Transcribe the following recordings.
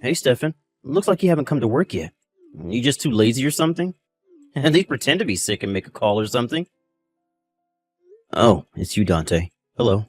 Hey, Stefan. Looks like you haven't come to work yet. You just too lazy or something? At least pretend to be sick and make a call or something. Oh, it's you, Dante. Hello.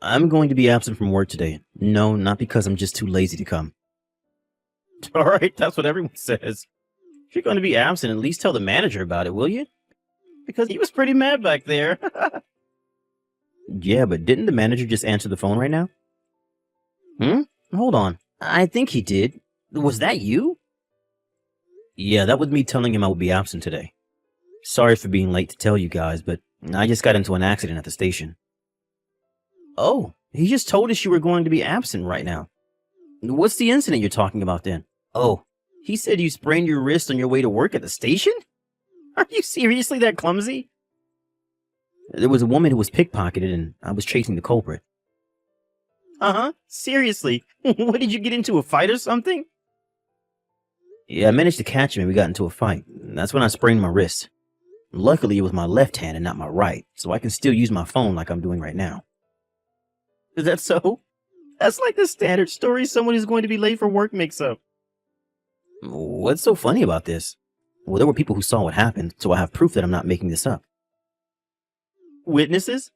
I'm going to be absent from work today. No, not because I'm just too lazy to come. Alright, that's what everyone says. If you're going to be absent, at least tell the manager about it, will you? Because he was pretty mad back there. Yeah, but didn't the manager just answer the phone right now? Hold on. I think he did. Was that you? Yeah, that was me telling him I would be absent today. Sorry for being late to tell you guys, but I just got into an accident at the station. Oh, he just told us you were going to be absent right now. What's the incident you're talking about then? Oh, he said you sprained your wrist on your way to work at the station? Are you seriously that clumsy? There was a woman who was pickpocketed and I was chasing the culprit. Uh-huh, seriously? What, did you get into a fight or something? Yeah, I managed to catch him and we got into a fight. That's when I sprained my wrist. Luckily, it was my left hand and not my right, so I can still use my phone like I'm doing right now. Is that so? That's like the standard story someone who's going to be late for work makes up. What's so funny about this? Well, there were people who saw what happened, so I have proof that I'm not making this up. Witnesses?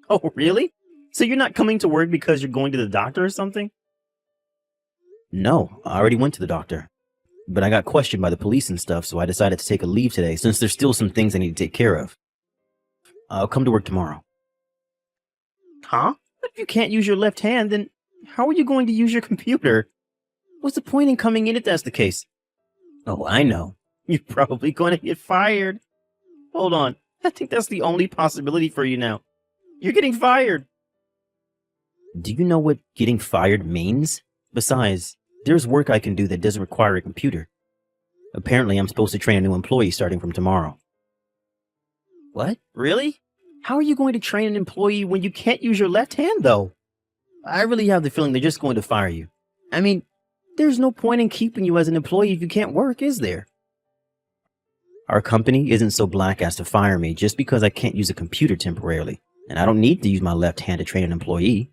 Oh, really? So you're not coming to work because you're going to the doctor or something? No, I already went to the doctor. But I got questioned by the police and stuff, so I decided to take a leave today since there's still some things I need to take care of. I'll come to work tomorrow. Huh? But if you can't use your left hand, then how are you going to use your computer? What's the point in coming in if that's the case? Oh, I know. You're probably going to get fired. Hold on. I think that's the only possibility for you now. You're getting fired. Do you know what getting fired means? Besides, there's work I can do that doesn't require a computer. Apparently, I'm supposed to train a new employee starting from tomorrow. What? Really? How are you going to train an employee when you can't use your left hand, though? I really have the feeling they're just going to fire you. I mean, there's no point in keeping you as an employee if you can't work, is there? Our company isn't so black as to fire me just because I can't use a computer temporarily, and I don't need to use my left hand to train an employee.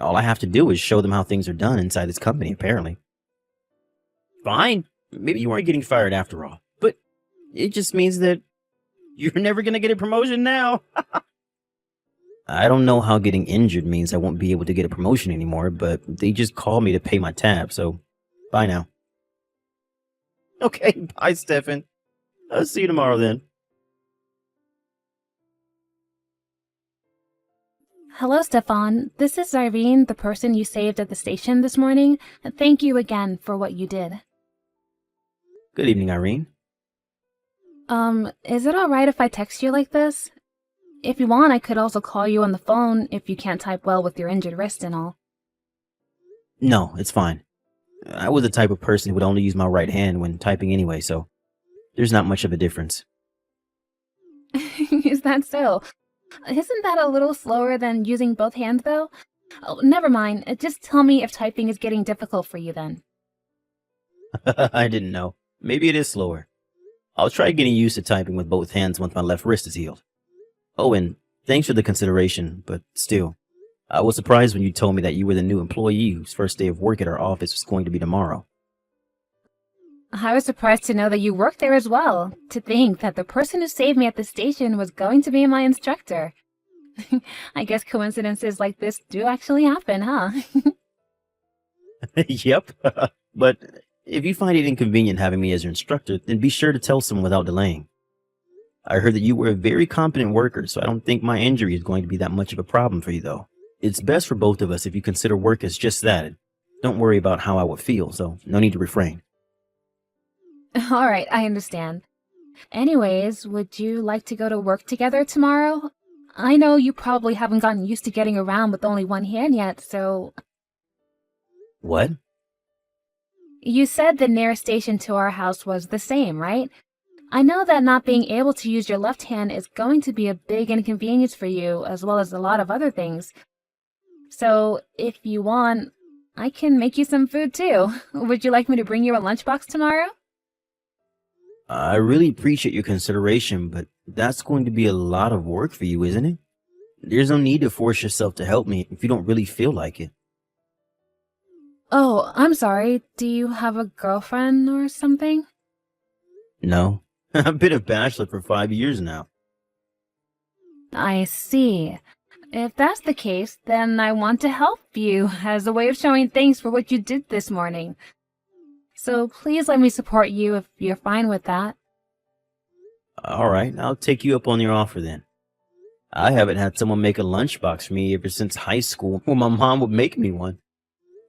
All I have to do is show them how things are done inside this company, apparently. Fine. Maybe you aren't getting fired after all, but it just means that you're never going to get a promotion now. I don't know how getting injured means I won't be able to get a promotion anymore, but they just called me to pay my tab, so bye now. Okay, bye, Stefan. I'll see you tomorrow then. Hello, Stefan. This is Irene, the person you saved at the station this morning. Thank you again for what you did. Good evening, Irene. Is it alright if I text you like this? If you want, I could also call you on the phone if you can't type well with your injured wrist and all. No, it's fine. I was the type of person who would only use my right hand when typing anyway, so there's not much of a difference. Is that so? Isn't that a little slower than using both hands, though? Oh, never mind. Just tell me if typing is getting difficult for you then. I didn't know. Maybe it is slower. I'll try getting used to typing with both hands once my left wrist is healed. Oh, and thanks for the consideration, but still, I was surprised when you told me that you were the new employee whose first day of work at our office was going to be tomorrow. I was surprised to know that you worked there as well. To think that the person who saved me at the station was going to be my instructor. I guess coincidences like this do actually happen, huh? Yep. But if you find it inconvenient having me as your instructor, then be sure to tell someone without delaying. I heard that you were a very competent worker, so I don't think my injury is going to be that much of a problem for you, though. It's best for both of us if you consider work as just that. Don't worry about how I would feel, so no need to refrain. Alright, I understand. Anyways, would you like to go to work together tomorrow? I know you probably haven't gotten used to getting around with only one hand yet, so... What? You said the nearest station to our house was the same, right? I know that not being able to use your left hand is going to be a big inconvenience for you, as well as a lot of other things. So, if you want, I can make you some food too. Would you like me to bring you a lunchbox tomorrow? I really appreciate your consideration, but that's going to be a lot of work for you, isn't it? There's no need to force yourself to help me if you don't really feel like it. Oh, I'm sorry. Do you have a girlfriend or something? No. I've been a bachelor for 5 years now. I see. If that's the case, then I want to help you as a way of showing thanks for what you did this morning. So please let me support you if you're fine with that. All right, I'll take you up on your offer then. I haven't had someone make a lunchbox for me ever since high school when my mom would make me one.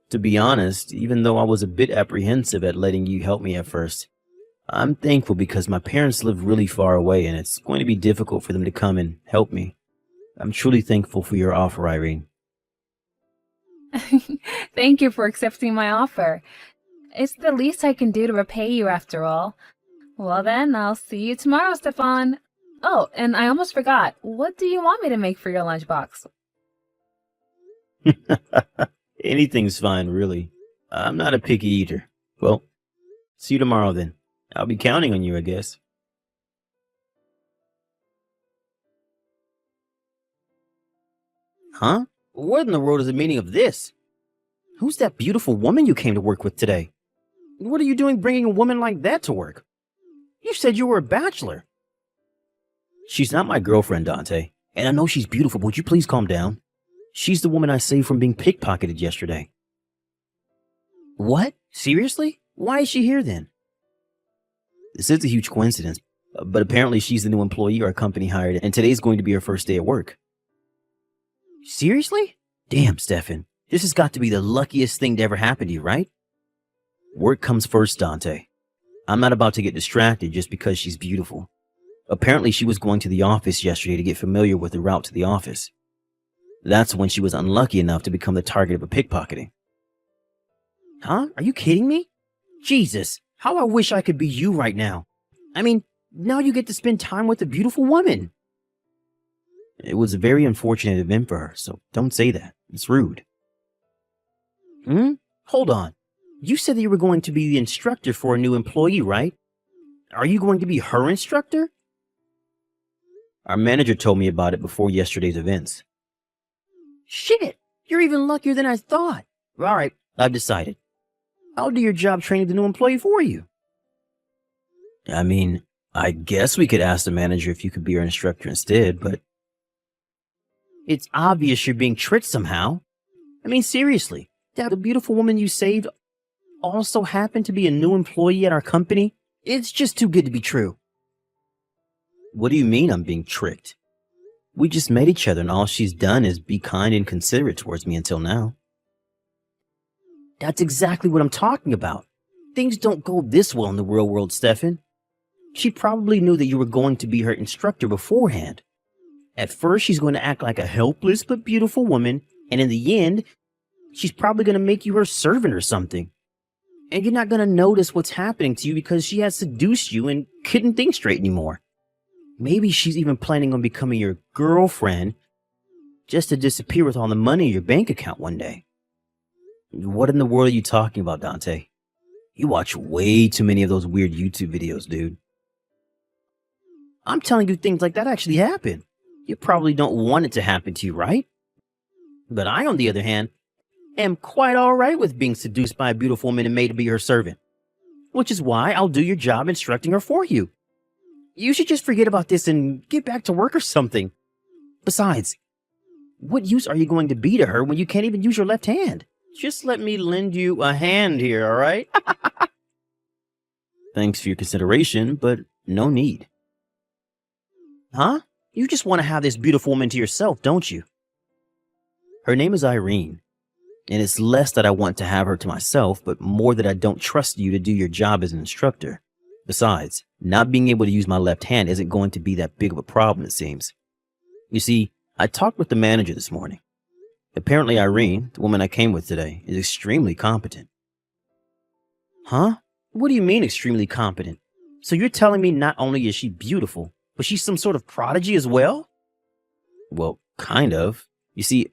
To be honest, even though I was a bit apprehensive at letting you help me at first, I'm thankful because my parents live really far away and it's going to be difficult for them to come and help me. I'm truly thankful for your offer, Irene. Thank you for accepting my offer. It's the least I can do to repay you after all. Well then, I'll see you tomorrow, Stefan. Oh, and I almost forgot. What do you want me to make for your lunchbox? Anything's fine, really. I'm not a picky eater. Well, see you tomorrow then. I'll be counting on you, I guess. Huh? What in the world is the meaning of this? Who's that beautiful woman you came to work with today? What are you doing bringing a woman like that to work? You said you were a bachelor. She's not my girlfriend, Dante. And I know she's beautiful, but would you please calm down? She's the woman I saved from being pickpocketed yesterday. What? Seriously? Why is she here then? This is a huge coincidence, but apparently she's the new employee our company hired, and today's going to be her first day at work. Seriously? Damn, Stefan. This has got to be the luckiest thing to ever happen to you, right? Work comes first, Dante. I'm not about to get distracted just because she's beautiful. Apparently she was going to the office yesterday to get familiar with the route to the office. That's when she was unlucky enough to become the target of a pickpocketing. Huh? Are you kidding me? Jesus, how I wish I could be you right now. I mean, now you get to spend time with a beautiful woman. It was a very unfortunate event for her, so don't say that. It's rude. Hold on. You said that you were going to be the instructor for a new employee, right? Are you going to be her instructor? Our manager told me about it before yesterday's events. Shit! You're even luckier than I thought. All right, I've decided. I'll do your job training the new employee for you. I mean, I guess we could ask the manager if you could be our instructor instead, but it's obvious you're being tricked somehow. I mean, seriously, that the beautiful woman you saved also happened to be a new employee at our company? It's just too good to be true. What do you mean I'm being tricked? We just met each other and all she's done is be kind and considerate towards me until now. That's exactly what I'm talking about. Things don't go this well in the real world, Stefan. She probably knew that you were going to be her instructor beforehand. At first, she's going to act like a helpless but beautiful woman, and in the end, she's probably going to make you her servant or something. And you're not going to notice what's happening to you because she has seduced you and couldn't think straight anymore. Maybe she's even planning on becoming your girlfriend just to disappear with all the money in your bank account one day. What in the world are you talking about, Dante? You watch way too many of those weird YouTube videos, dude. I'm telling you things like that actually happen. You probably don't want it to happen to you, right? But I, on the other hand, am quite all right with being seduced by a beautiful woman and made to be her servant. Which is why I'll do your job instructing her for you. You should just forget about this and get back to work or something. Besides, what use are you going to be to her when you can't even use your left hand? Just let me lend you a hand here, all right? Thanks for your consideration, but no need. Huh? You just want to have this beautiful woman to yourself, don't you? Her name is Irene, and it's less that I want to have her to myself, but more that I don't trust you to do your job as an instructor. Besides, not being able to use my left hand isn't going to be that big of a problem, it seems. You see, I talked with the manager this morning. Apparently Irene, the woman I came with today, is extremely competent. Huh? What do you mean extremely competent? So you're telling me not only is she beautiful, but she's some sort of prodigy as well? Well, kind of. You see,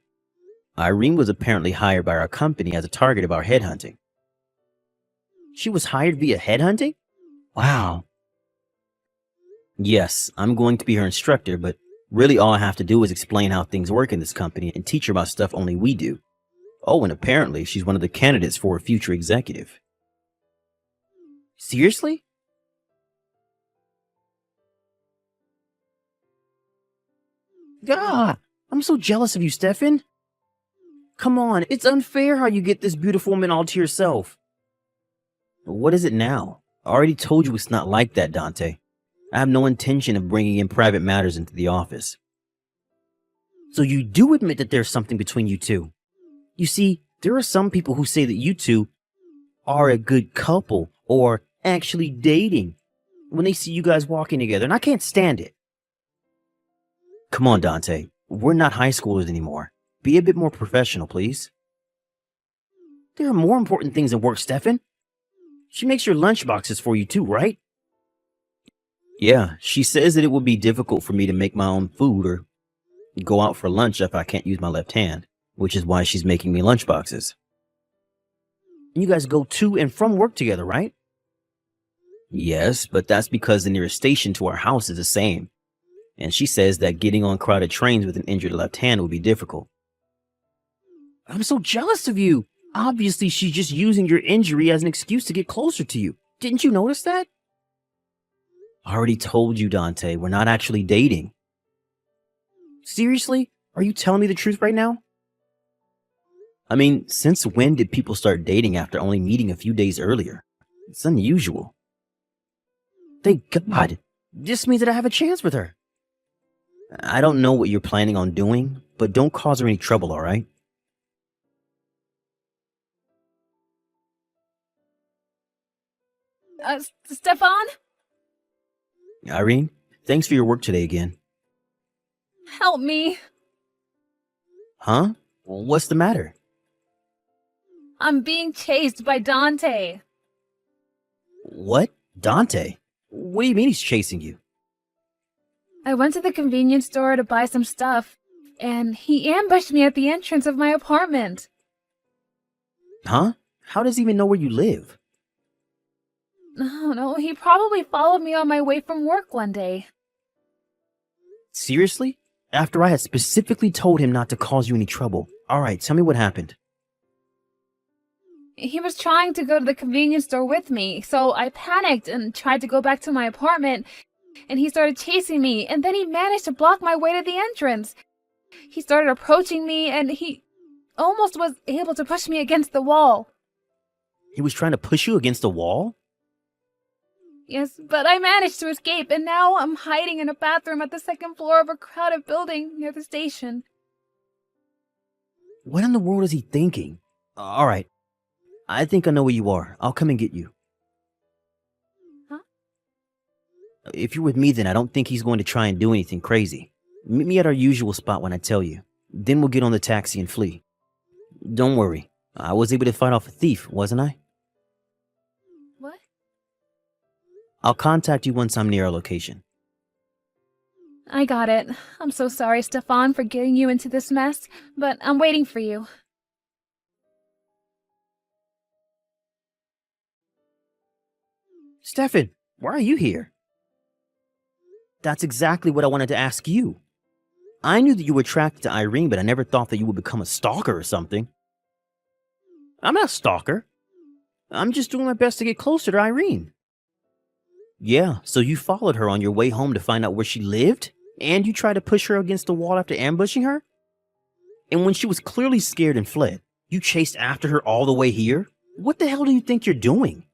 Irene was apparently hired by our company as a target of our headhunting. She was hired via headhunting? Wow. Yes, I'm going to be her instructor, but really all I have to do is explain how things work in this company and teach her about stuff only we do. Oh, and apparently she's one of the candidates for a future executive. Seriously? God, I'm so jealous of you, Stefan. Come on, it's unfair how you get this beautiful woman all to yourself. What is it now? I already told you it's not like that, Dante. I have no intention of bringing in private matters into the office. So you do admit that there's something between you two. You see, there are some people who say that you two are a good couple or actually dating when they see you guys walking together, and I can't stand it. Come on, Dante. We're not high schoolers anymore. Be a bit more professional, please. There are more important things than work, Stefan. She makes your lunchboxes for you too, right? Yeah, she says that it would be difficult for me to make my own food or go out for lunch if I can't use my left hand, which is why she's making me lunchboxes. You guys go to and from work together, right? Yes, but that's because the nearest station to our house is the same. And she says that getting on crowded trains with an injured left hand would be difficult. I'm so jealous of you. Obviously, she's just using your injury as an excuse to get closer to you. Didn't you notice that? I already told you, Dante, we're not actually dating. Seriously? Are you telling me the truth right now? I mean, since when did people start dating after only meeting a few days earlier? It's unusual. Thank God. This means that I have a chance with her. I don't know what you're planning on doing, but don't cause her any trouble, all right? Stefan? Irene, thanks for your work today again. Help me. Huh? What's the matter? I'm being chased by Dante. What? Dante? What do you mean he's chasing you? I went to the convenience store to buy some stuff, and he ambushed me at the entrance of my apartment. Huh? How does he even know where you live? No, he probably followed me on my way from work one day. Seriously? After I had specifically told him not to cause you any trouble. Alright, tell me what happened. He was trying to go to the convenience store with me, so I panicked and tried to go back to my apartment, and he started chasing me, and then he managed to block my way to the entrance. He started approaching me, and he almost was able to push me against the wall. He was trying to push you against a wall? Yes, but I managed to escape, and now I'm hiding in a bathroom at the second floor of a crowded building near the station. What in the world is he thinking? Alright, I think I know where you are. I'll come and get you. Huh? If you're with me, then I don't think he's going to try and do anything crazy. Meet me at our usual spot when I tell you. Then we'll get on the taxi and flee. Don't worry. I was able to fight off a thief, wasn't I? What? I'll contact you once I'm near our location. I got it. I'm so sorry, Stefan, for getting you into this mess, but I'm waiting for you. Stefan, why are you here? That's exactly what I wanted to ask you. I knew that you were attracted to Irene, but I never thought that you would become a stalker or something. I'm not a stalker. I'm just doing my best to get closer to Irene. Yeah, so you followed her on your way home to find out where she lived? And you tried to push her against the wall after ambushing her? And when she was clearly scared and fled, you chased after her all the way here? What the hell do you think you're doing?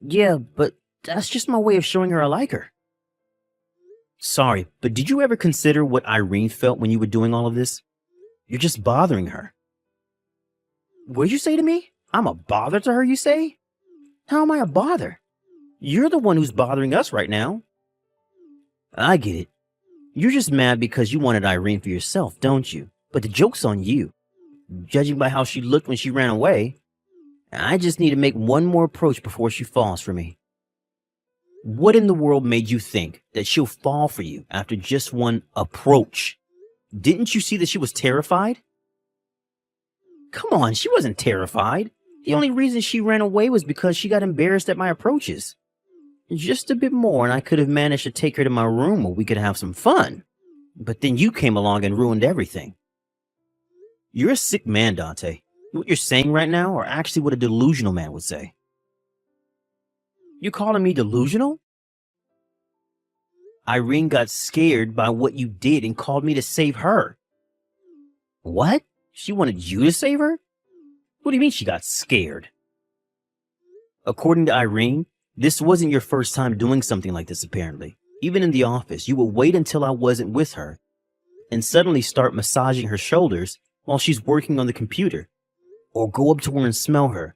Yeah, but that's just my way of showing her I like her. Sorry, but did you ever consider what Irene felt when you were doing all of this? You're just bothering her. What'd you say to me? I'm a bother to her, you say? How am I a bother? You're the one who's bothering us right now. I get it. You're just mad because you wanted Irene for yourself, don't you? But the joke's on you. Judging by how she looked when she ran away, I just need to make one more approach before she falls for me. What in the world made you think that she'll fall for you after just one approach? Didn't you see that she was terrified? Come on, she wasn't terrified. The only reason she ran away was because she got embarrassed at my approaches. Just a bit more and I could have managed to take her to my room where we could have some fun. But then you came along and ruined everything. You're a sick man, Dante. What you're saying right now are actually what a delusional man would say. You calling me delusional? Irene got scared by what you did and called me to save her. What? She wanted you to save her? What do you mean she got scared? According to Irene, this wasn't your first time doing something like this apparently. Even in the office, you would wait until I wasn't with her and suddenly start massaging her shoulders while she's working on the computer. Or go up to her and smell her.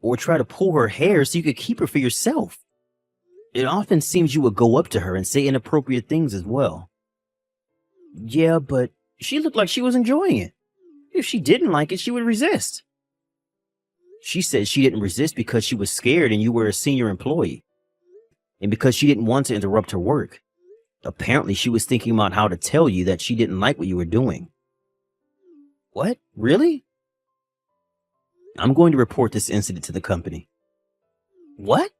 Or try to pull her hair so you could keep her for yourself. It often seems you would go up to her and say inappropriate things as well. Yeah, but she looked like she was enjoying it. If she didn't like it, she would resist. She said she didn't resist because she was scared and you were a senior employee. And because she didn't want to interrupt her work. Apparently, she was thinking about how to tell you that she didn't like what you were doing. What? Really? I'm going to report this incident to the company. What?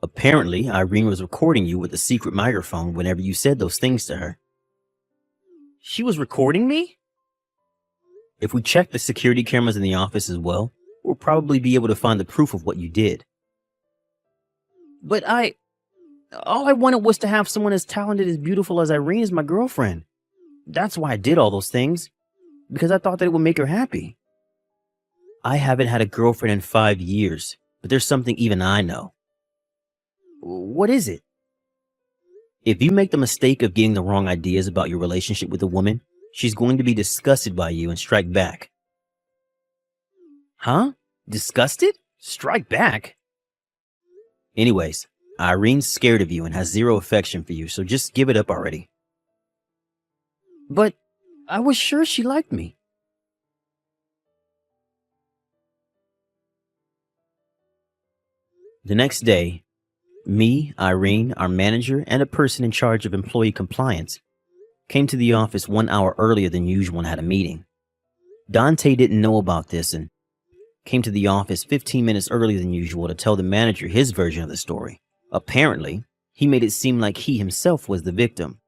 Apparently, Irene was recording you with a secret microphone whenever you said those things to her. She was recording me? If we check the security cameras in the office as well, we'll probably be able to find the proof of what you did. But all I wanted was to have someone as talented, as beautiful as Irene as my girlfriend. That's why I did all those things. Because I thought that it would make her happy. I haven't had a girlfriend in 5 years, but there's something even I know. What is it? If you make the mistake of getting the wrong ideas about your relationship with a woman, she's going to be disgusted by you and strike back. Huh? Disgusted? Strike back? Anyways, Irene's scared of you and has zero affection for you, so just give it up already. But I was sure she liked me. The next day, me, Irene, our manager, and a person in charge of employee compliance came to the office 1 hour earlier than usual and had a meeting. Dante didn't know about this and came to the office 15 minutes earlier than usual to tell the manager his version of the story. Apparently, he made it seem like he himself was the victim.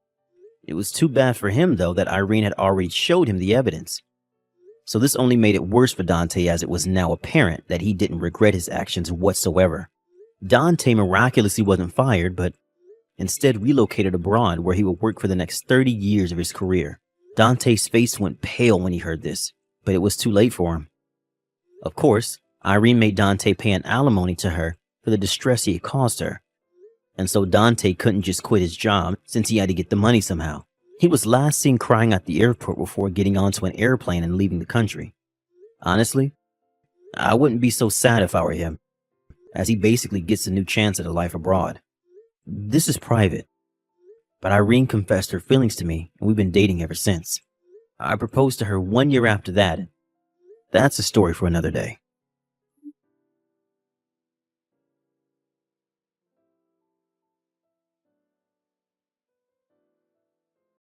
It was too bad for him, though, that Irene had already showed him the evidence. So this only made it worse for Dante, as it was now apparent that he didn't regret his actions whatsoever. Dante miraculously wasn't fired, but instead relocated abroad where he would work for the next 30 years of his career. Dante's face went pale when he heard this, but it was too late for him. Of course, Irene made Dante pay an alimony to her for the distress he had caused her. And so Dante couldn't just quit his job since he had to get the money somehow. He was last seen crying at the airport before getting onto an airplane and leaving the country. Honestly, I wouldn't be so sad if I were him, as he basically gets a new chance at a life abroad. This is private, but Irene confessed her feelings to me, and we've been dating ever since. I proposed to her 1 year after that. That's a story for another day.